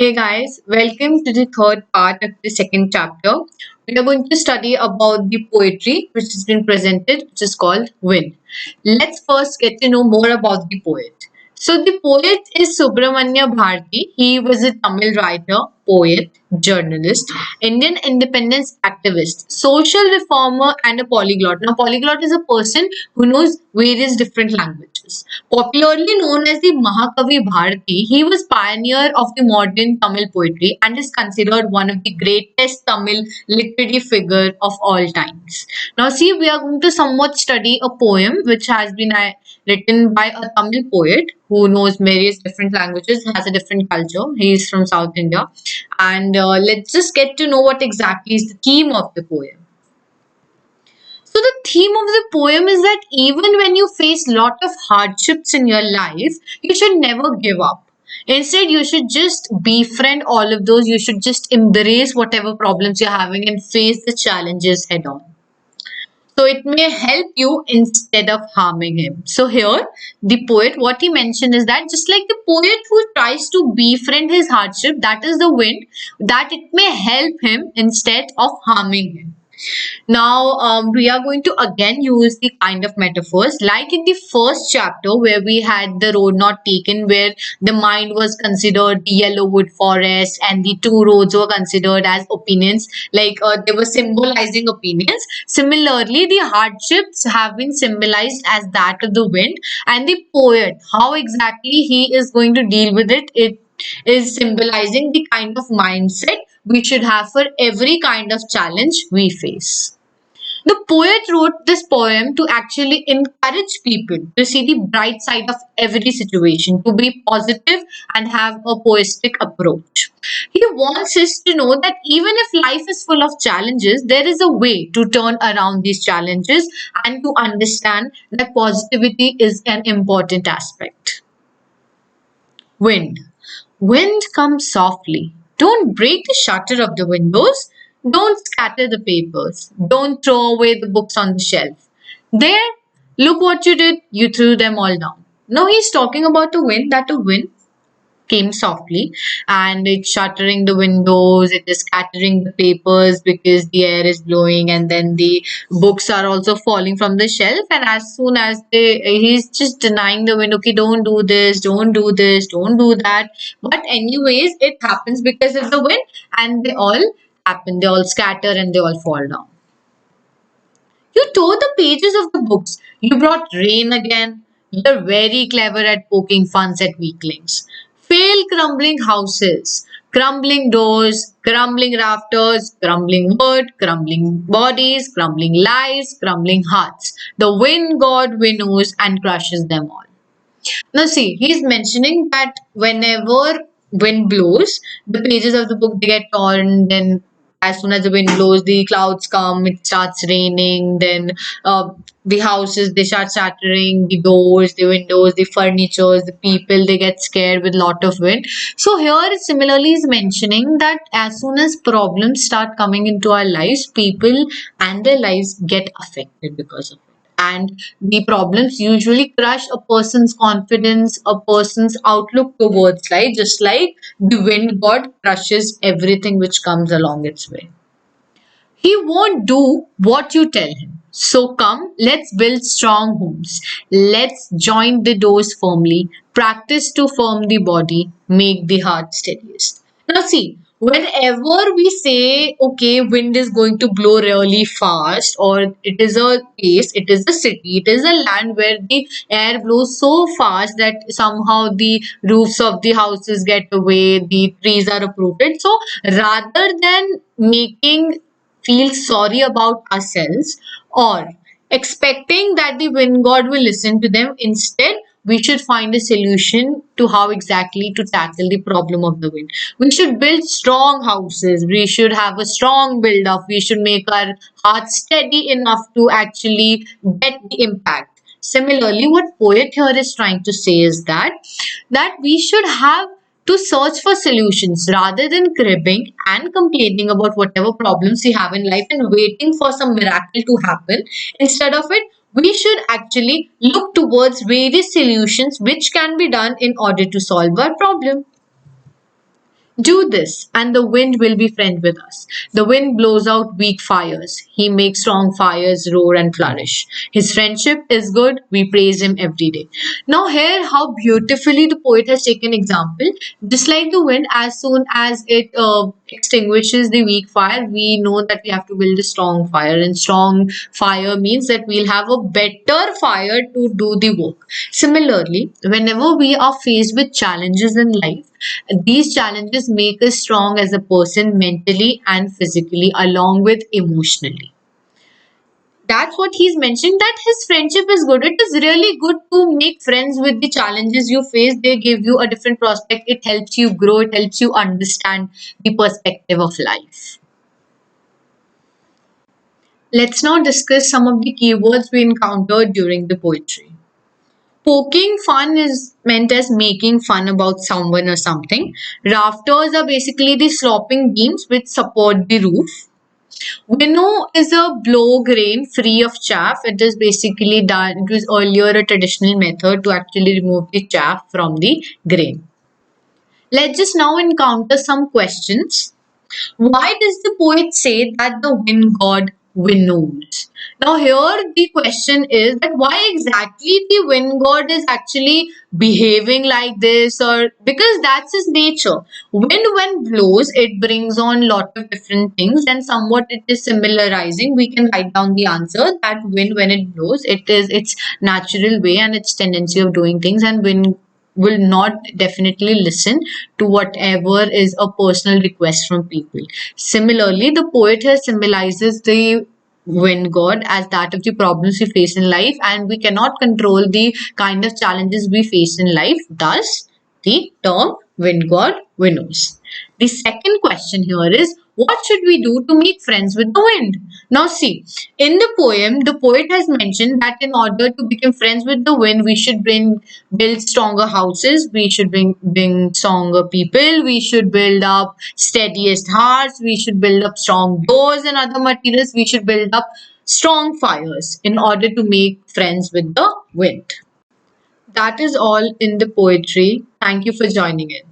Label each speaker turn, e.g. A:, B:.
A: Hey guys, welcome to the third part of the second chapter. We are going to study about the poetry which has been presented, which is called Wind. Let's first get to know more about the poet. So, the poet is Subramanya Bharati. He was a Tamil writer, poet, journalist, Indian independence activist, social reformer, and a polyglot. Now, polyglot is a person who knows various different languages. Popularly known as the Mahakavi Bharati, he was pioneer of the modern Tamil poetry and is considered one of the greatest Tamil literary figure of all times. Now, see, we are going to somewhat study a poem which has been written by a Tamil poet who knows various different languages, has a different culture. He is from South India, and let's just get to know what exactly is the theme of the poem. So the theme of the poem is that even when you face lot of hardships in your life, you should never give up. Instead, you should just befriend all of those. You should just embrace whatever problems you're having and face the challenges head on. So it may help you instead of harming him. So here, the poet, what he mentioned is that just like the poet who tries to befriend his hardship, that is the wind, that it may help him instead of harming him. Now, we are going to again use the kind of metaphors like in the first chapter where we had the road not taken, where the mind was considered the yellow wood forest and the two roads were considered as opinions, like they were symbolizing opinions. Similarly, the hardships have been symbolized as that of the wind, and the poet, how exactly he is going to deal with it is symbolizing the kind of mindset we should have for every kind of challenge we face. The poet wrote this poem to actually encourage people to see the bright side of every situation, to be positive and have a poetic approach. He wants us to know that even if life is full of challenges, there is a way to turn around these challenges and to understand that positivity is an important aspect. Wind. Wind comes softly. Don't break the shutter of the windows. Don't scatter the papers. Don't throw away the books on the shelf. There, look what you did. You threw them all down. Now he's talking about the wind, that the wind came softly and it's shuttering the windows, it is scattering the papers because the air is blowing, and then the books are also falling from the shelf. And as soon as he's just denying the wind, okay, don't do this, don't do this, don't do that. But anyways, it happens because of the wind, and they all happen, they all scatter and they all fall down. You tore the pages of the books. You brought rain again. You're very clever at poking fun at weaklings. Fail crumbling houses, crumbling doors, crumbling rafters, crumbling wood, crumbling bodies, crumbling lives, crumbling hearts. The wind god winnows and crushes them all. Now, see, he's mentioning that whenever wind blows, the pages of the book they get torn. Then, as soon as the wind blows, the clouds come. It starts raining. Then, the houses they start shattering. The doors, the windows, the furnitures, the people they get scared with lot of wind. So here, similarly, is mentioning that as soon as problems start coming into our lives, people and their lives get affected because of it, and the problems usually crush a person's confidence, a person's outlook towards life, just like the wind god crushes everything which comes along its way. He won't do what you tell him. So come, let's build strong homes. Let's join the doors firmly, practice to firm the body, make the heart steadiest. Now see, whenever we say, okay, wind is going to blow really fast, or it is a place, it is a city, it is a land where the air blows so fast that somehow the roofs of the houses get away, the trees are uprooted. So rather than making feel sorry about ourselves or expecting that the wind god will listen to them, instead we should find a solution to how exactly to tackle the problem of the wind. We should build strong houses, we should have a strong build up, we should make our hearts steady enough to actually get the impact. Similarly, what poet here is trying to say is that we should have to search for solutions rather than cribbing and complaining about whatever problems we have in life and waiting for some miracle to happen. Instead of it, we should actually look towards various solutions which can be done in order to solve our problem. Do this, and the wind will be friend with us. The wind blows out weak fires. He makes strong fires roar and flourish. His friendship is good. We praise him every day. Now, here, how beautifully the poet has taken example. Just like the wind, as soon as it extinguishes the weak fire, we know that we have to build a strong fire, and strong fire means that we'll have a better fire to do the work. Similarly, whenever we are faced with challenges in life, these challenges make us strong as a person mentally and physically, along with emotionally. That's what he's mentioning, that his friendship is good. It is really good to make friends with the challenges you face. They give you a different prospect. It helps you grow. It helps you understand the perspective of life. Let's now discuss some of the keywords we encountered during the poetry. Poking fun is meant as making fun about someone or something. Rafters are basically the sloping beams which support the roof. Winnow is a blow grain free of chaff. It is basically done, it was earlier a traditional method to actually remove the chaff from the grain. Let's just now encounter some questions. Why does the poet say that the wind god winnows? Now, here the question is that why exactly the wind god is actually behaving like this, or because that's his nature. Wind, when blows, it brings on lot of different things, and somewhat it is similarizing. We can write down the answer that wind, when it blows, it is its natural way and its tendency of doing things, and wind will not definitely listen to whatever is a personal request from people. Similarly, the poet here symbolizes the wind god as that of the problems we face in life, and we cannot control the kind of challenges we face in life. Thus, the term wind god winnows. The second question here is, what should we do to make friends with the wind? Now, see, in the poem, the poet has mentioned that in order to become friends with the wind, we should build stronger houses, we should bring stronger people, we should build up steadiest hearts, we should build up strong doors and other materials, we should build up strong fires in order to make friends with the wind. That is all in the poetry. Thank you for joining in.